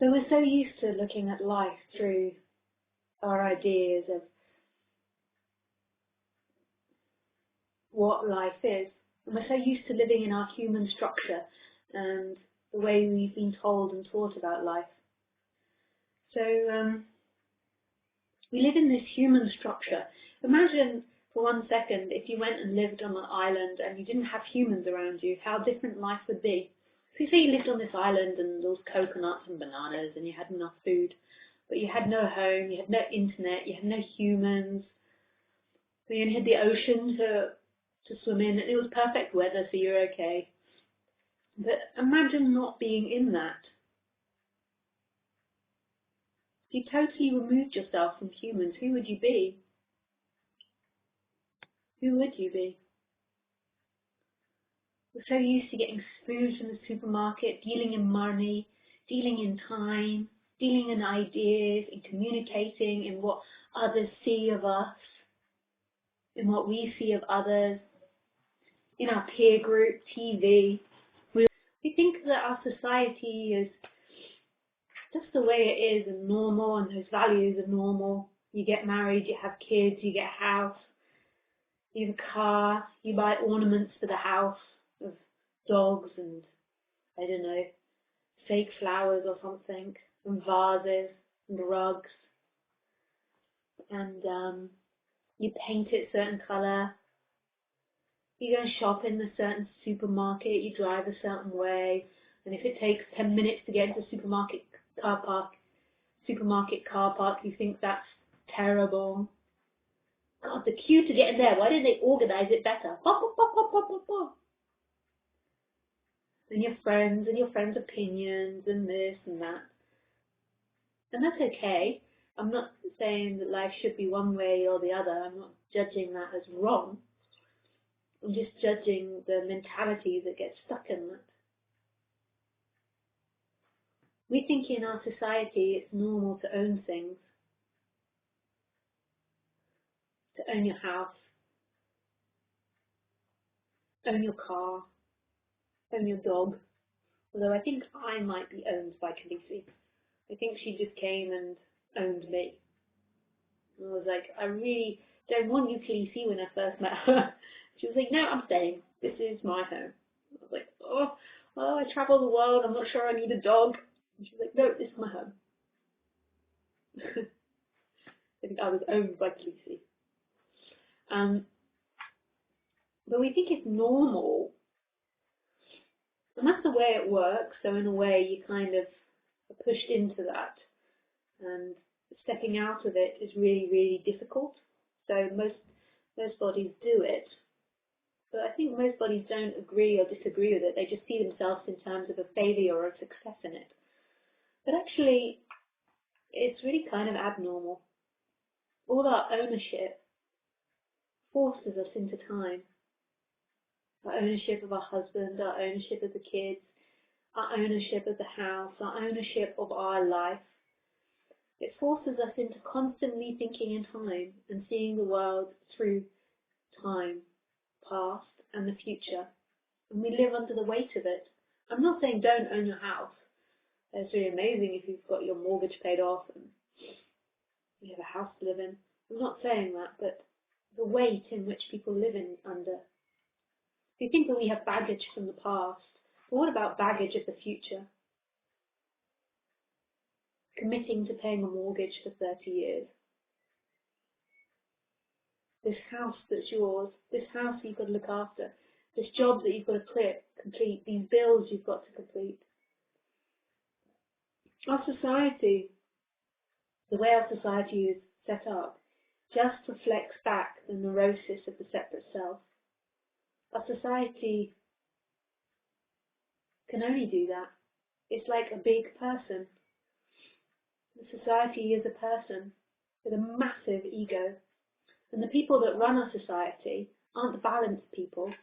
So we're so used to looking at life through our ideas of what life is. And we're so used to living in our human structure and the way we've been told and taught about life. So we live in this human structure. Imagine for 1 second if you went and lived on an island and you didn't have humans around you, how different life would be. So say you lived on this island and there was coconuts and bananas and you had enough food, but you had no home, you had no internet, you had no humans, you only had the ocean to swim in, and it was perfect weather, so you're okay. But imagine not being in that. If you totally removed yourself from humans, who would you be? Who would you be? We're so used to getting food from the supermarket, dealing in money, dealing in time, dealing in ideas, in communicating in what others see of us, in what we see of others, in our peer group, TV. We think that our society is just the way it is and normal, and those values are normal. You get married, you have kids, you get a house, you have a car, you buy ornaments for the house of dogs and, I don't know, fake flowers or something, and vases and rugs, and you paint it a certain colour. You go and shop in a certain supermarket, you drive a certain way, and if it takes 10 minutes to get into the supermarket car park, you think that's terrible. God, the queue to get in there, why didn't they organise it better? And your friends' opinions, and this and that. And that's okay. I'm not saying that life should be one way or the other. I'm not judging that as wrong. I'm just judging the mentality that gets stuck in that. We think in our society it's normal to own things, to own your house, own your car, own your dog. Although I think I might be owned by Khaleesi. I think she just came and owned me. And I was like, I really don't want you, Khaleesi, when I first met her. She was like, no, I'm staying. This is my home. I was like, oh, well, I travel the world. I'm not sure I need a dog. And she was like, no, this is my home. I think I was owned by Khaleesi. But we think it's normal. And that's the way it works. So in a way, you kind of are pushed into that. And stepping out of it is really, really difficult. So most bodies do it. But I think most bodies don't agree or disagree with it. They just see themselves in terms of a failure or a success in it. But actually, it's really kind of abnormal. All our ownership forces us into time. Our ownership of our husband, our ownership of the kids, our ownership of the house, our ownership of our life. It forces us into constantly thinking in time and seeing the world through time, past and the future. And we live under the weight of it. I'm not saying don't own your house. It's really amazing if you've got your mortgage paid off and you have a house to live in. I'm not saying that, but the weight in which people live in under. We think that we have baggage from the past, but what about baggage of the future? Committing to paying a mortgage for 30 years. This house that's yours, this house you've got to look after, this job that you've got to complete, these bills you've got to complete. Our society, the way our society is set up, just reflects back the neurosis of the separate self. Our society can only do that. It's like a big person. The society is a person with a massive ego. And the people that run our society aren't the balanced people,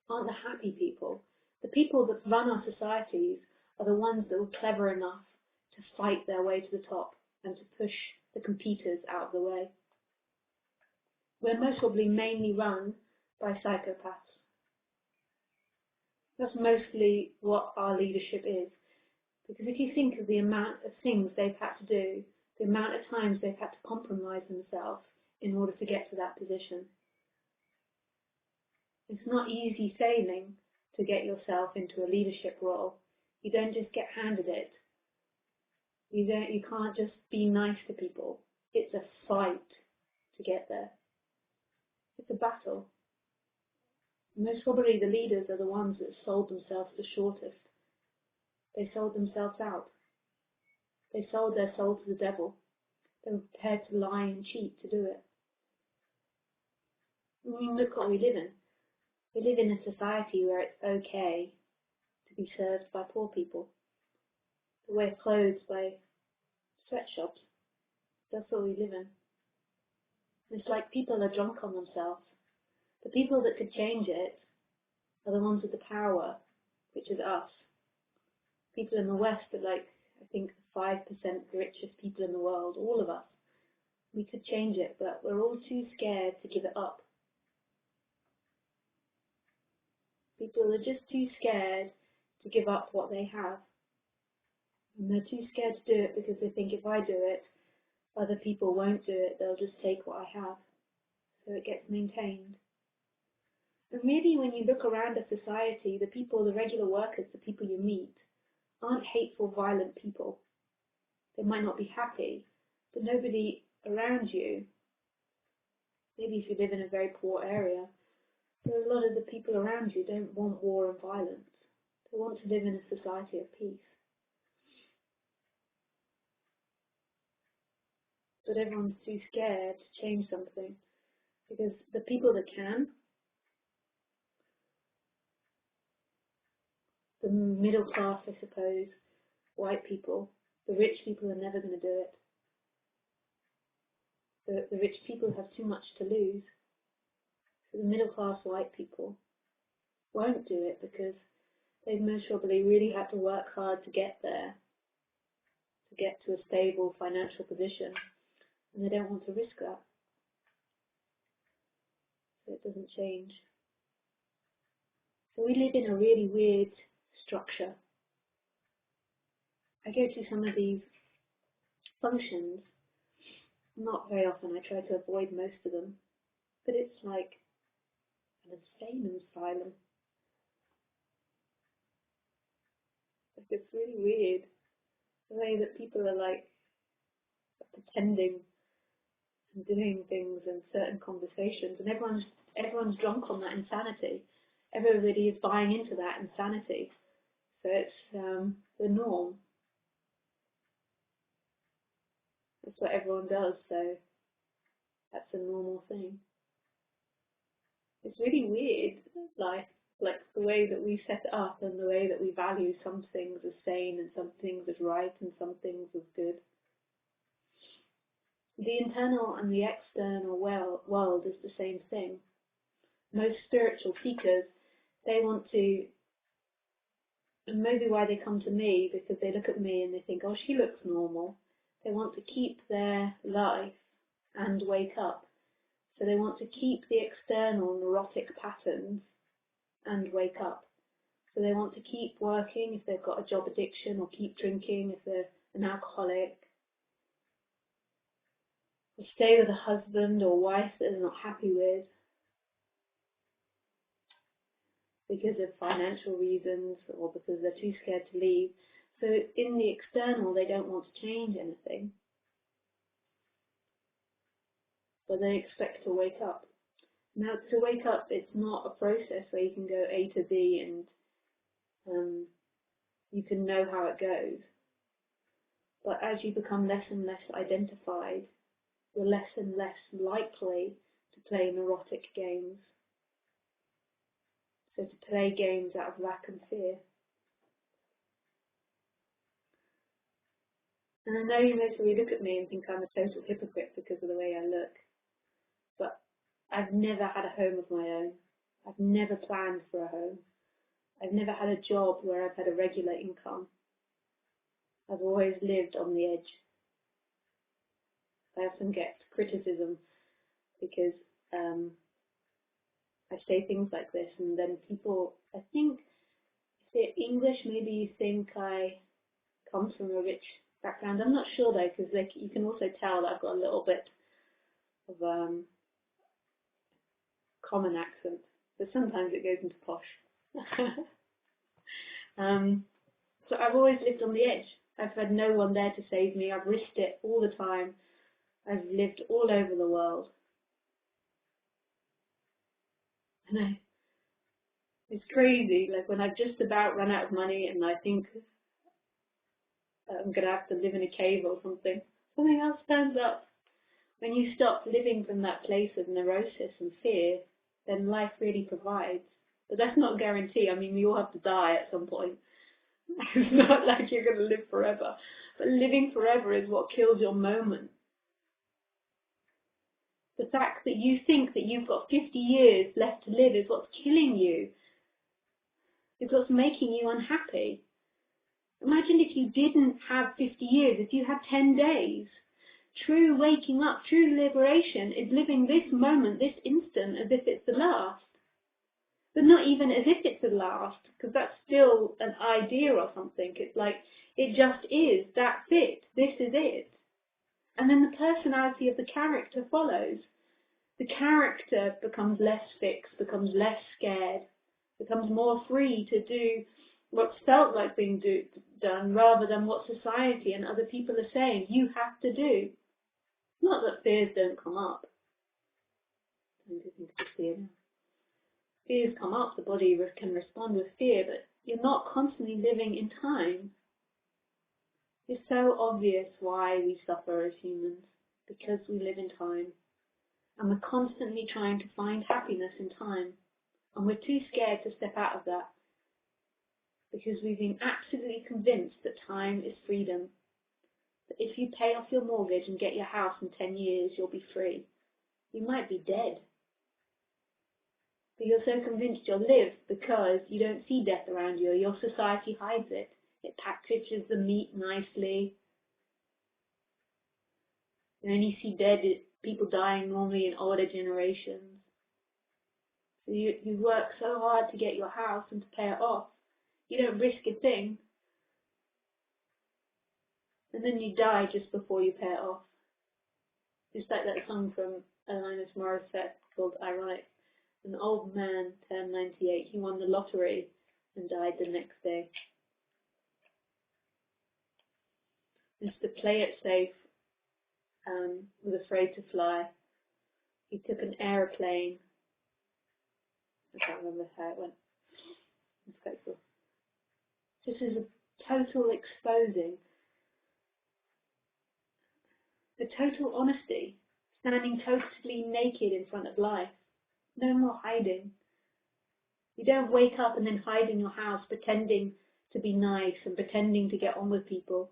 aren't the happy people. The people that run our societies are the ones that were clever enough to fight their way to the top and to push the competitors out of the way. We're most probably mainly run by psychopaths. That's mostly what our leadership is. Because if you think of the amount of things they've had to do, the amount of times they've had to compromise themselves in order to get to that position. It's not easy sailing to get yourself into a leadership role. You don't just get handed it. You can't just be nice to people. It's a fight to get there. It's a battle. Most probably the leaders are the ones that sold themselves the shortest. They sold themselves out. They sold their soul to the devil. They were prepared to lie and cheat to do it. I mean, look what we live in. We live in a society where it's okay to be served by poor people, to wear clothes by sweatshops. That's what we live in. It's like people are drunk on themselves. The people that could change it are the ones with the power, which is us. People in the West are like, I think, 5% richest people in the world, all of us. We could change it, but we're all too scared to give it up. People are just too scared to give up what they have. And they're too scared to do it because they think if I do it, other people won't do it, they'll just take what I have. So it gets maintained. And really, when you look around a society, the people, the regular workers, the people you meet, aren't hateful, violent people. They might not be happy, but nobody around you, maybe if you live in a very poor area, but a lot of the people around you don't want war and violence. They want to live in a society of peace. But everyone's too scared to change something, because the people that can, the middle class, I suppose, white people, the rich people are never going to do it. The rich people have too much to lose. So the middle class white people won't do it because they've most probably really had to work hard to get there, to get to a stable financial position, and they don't want to risk that. So it doesn't change. So we live in a really weird structure. I go to some of these functions, not very often, I try to avoid most of them, but it's like an insane asylum. Like, it's really weird, the way that people are like pretending and doing things in certain conversations, and everyone's drunk on that insanity. Everybody is buying into that insanity, so it's the norm. That's what everyone does, so that's a normal thing. It's really weird, like the way that we set it up and the way that we value some things as sane and some things as right and some things as good. The internal and the external world is the same thing. Most spiritual seekers, they want to, and maybe why they come to me, because they look at me and they think, oh, she looks normal. They want to keep their life and wake up. So they want to keep the external neurotic patterns and wake up. So they want to keep working if they've got a job addiction, or keep drinking if they're an alcoholic, or stay with a husband or wife that they're not happy with because of financial reasons or because they're too scared to leave. So in the external, they don't want to change anything, but they expect to wake up. Now, to wake up, it's not a process where you can go A to B and you can know how it goes. But as you become less and less identified, you're less and less likely to play neurotic games. So to play games out of lack and fear. And I know you mostly look at me and think I'm a total hypocrite because of the way I look. But I've never had a home of my own. I've never planned for a home. I've never had a job where I've had a regular income. I've always lived on the edge. I often get criticism because I say things like this, and then people, I think English, maybe you think I come from a rich background. I'm not sure though, because you can also tell that I've got a little bit of common accent, but sometimes it goes into posh. So I've always lived on the edge. I've had no one there to save me. I've risked it all the time. I've lived all over the world. And it's crazy, like when I've just about run out of money and I think I'm going to have to live in a cave or something, something else turns up. When you stop living from that place of neurosis and fear, then life really provides. But that's not a guarantee. I mean, we all have to die at some point. It's not like you're going to live forever. But living forever is what kills your moment. The fact that you think that you've got 50 years left to live is what's killing you. It's what's making you unhappy. Imagine if you didn't have 50 years, if you had 10 days. True waking up, true liberation is living this moment, this instant, as if it's the last. But not even as if it's the last, because that's still an idea or something. It's like, it just is, that's it, this is it. And then the personality of the character follows. The character becomes less fixed, becomes less scared, becomes more free to do what's felt like being done rather than what society and other people are saying you have to do. Not that fears don't come up. I'm trying to think of fear now. Fears come up, the body can respond with fear, but you're not constantly living in time. It's so obvious why we suffer as humans, because we live in time. And we're constantly trying to find happiness in time. And we're too scared to step out of that, because we've been absolutely convinced that time is freedom. That if you pay off your mortgage and get your house in 10 years, you'll be free. You might be dead. But you're so convinced you'll live because you don't see death around you, or your society hides it. It packages the meat nicely. You only see dead people dying normally in older generations. So you work so hard to get your house and to pay it off. You don't risk a thing. And then you die just before you pay it off. Just like that song from Alanis Morissette called Ironic. An old man turned 98. He won the lottery and died the next day. Mr. Play It Safe was afraid to fly. He took an aeroplane. I can't remember how it went. It's quite cool. This is a total exposing. A total honesty. Standing totally naked in front of life. No more hiding. You don't wake up and then hide in your house pretending to be nice and pretending to get on with people.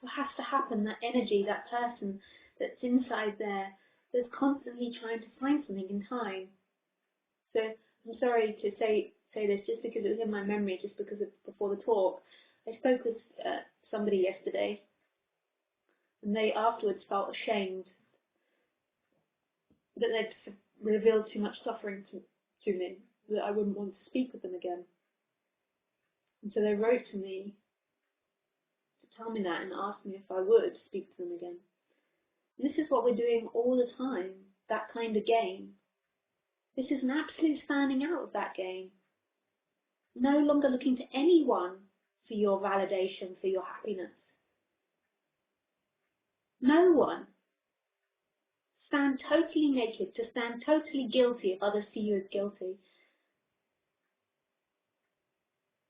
What has to happen, that energy, that person that's inside there, that's constantly trying to find something in time. So I'm sorry to say this just because it was in my memory, just because of before the talk. I spoke with somebody yesterday, and they afterwards felt ashamed that they'd revealed too much suffering to me, that I wouldn't want to speak with them again. And so they wrote to me to tell me that and asked me if I would speak to them again. And this is what we're doing all the time, that kind of game. This is an absolute standing out of that game. No longer looking to anyone for your validation, for your happiness. No one. Stand totally naked, to stand totally guilty if others see you as guilty.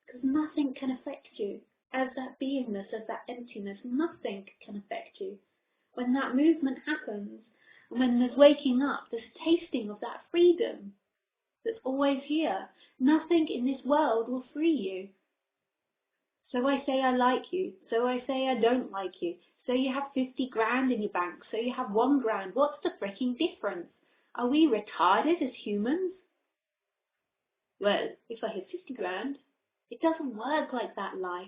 Because nothing can affect you. As that beingness, as that emptiness, nothing can affect you. When that movement happens, and when there's waking up, there's tasting of that freedom that's always here. Nothing in this world will free you. So I say I like you, so I say I don't like you. So you have 50 grand in your bank, so you have 1 grand. What's the freaking difference? Are we retarded as humans? Well, if I had 50 grand, it doesn't work like that, life.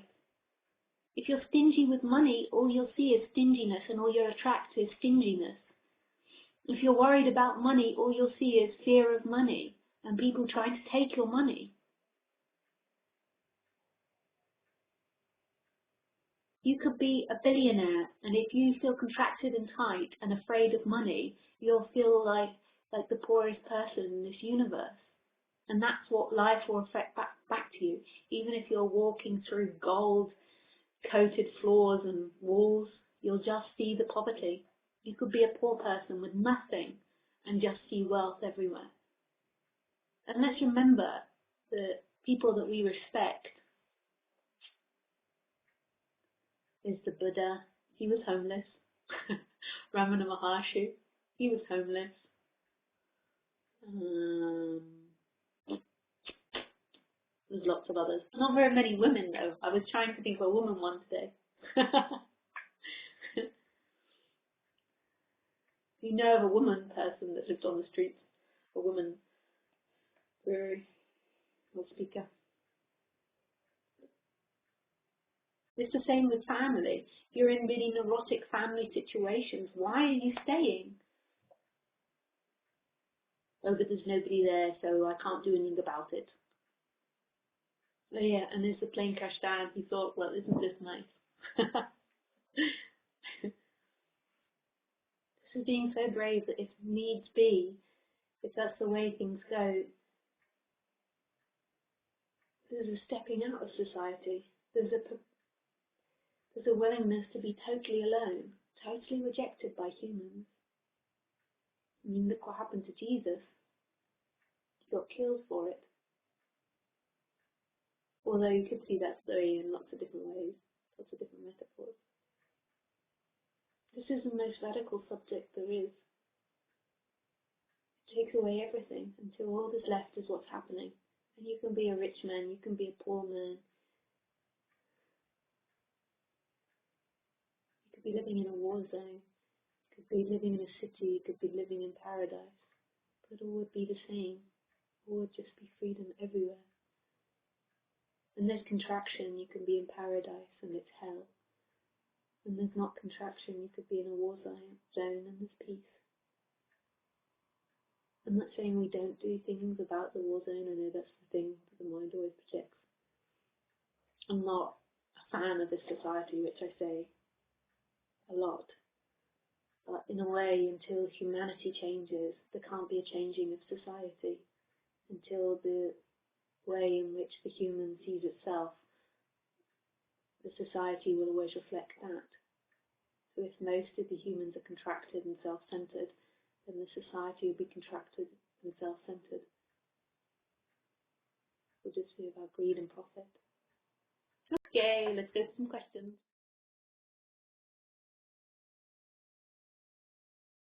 If you're stingy with money, all you'll see is stinginess, and all you'll attract is stinginess. If you're worried about money, all you'll see is fear of money, and people trying to take your money. You could be a billionaire, and if you feel contracted and tight and afraid of money, you'll feel like the poorest person in this universe. And that's what life will reflect back to you. Even if you're walking through gold-coated floors and walls, you'll just see the poverty. You could be a poor person with nothing and just see wealth everywhere. And let's remember the people that we respect is the Buddha. He was homeless. Ramana Maharshi, he was homeless. There's lots of others. Not very many women though. I was trying to think of a woman one today. You know of a woman person that lived on the streets? A woman brewery or speaker. It's the same with family. If you're in really neurotic family situations, why are you staying? Oh, but there's nobody there, so I can't do anything about it. Oh yeah, and as the plane crashed down, he thought, well, isn't this nice? This is being so brave that if needs be, if that's the way things go, there's a stepping out of society. There's a willingness to be totally alone, totally rejected by humans. I mean, look what happened to Jesus. He got killed for it. Although you could see that story in lots of different ways, lots of different metaphors. This is the most radical subject there is. It takes away everything until all that's left is what's happening. And you can be a rich man, you can be a poor man. You could be living in a war zone. You could be living in a city. You could be living in paradise. But all would be the same. All would just be freedom everywhere. And there's contraction, you can be in paradise and it's hell. And there's not contraction, you could be in a war zone and there's peace. I'm not saying we don't do things about the war zone. I know that's the thing that the mind always projects. I'm not a fan of this society, which I say a lot. But in a way, until humanity changes, there can't be a changing of society. Until the way in which the human sees itself, the society will always reflect that. So if most of the humans are contracted and self-centered, then the society will be contracted and self-centered. It will just be about greed and profit. Okay, let's go to some questions.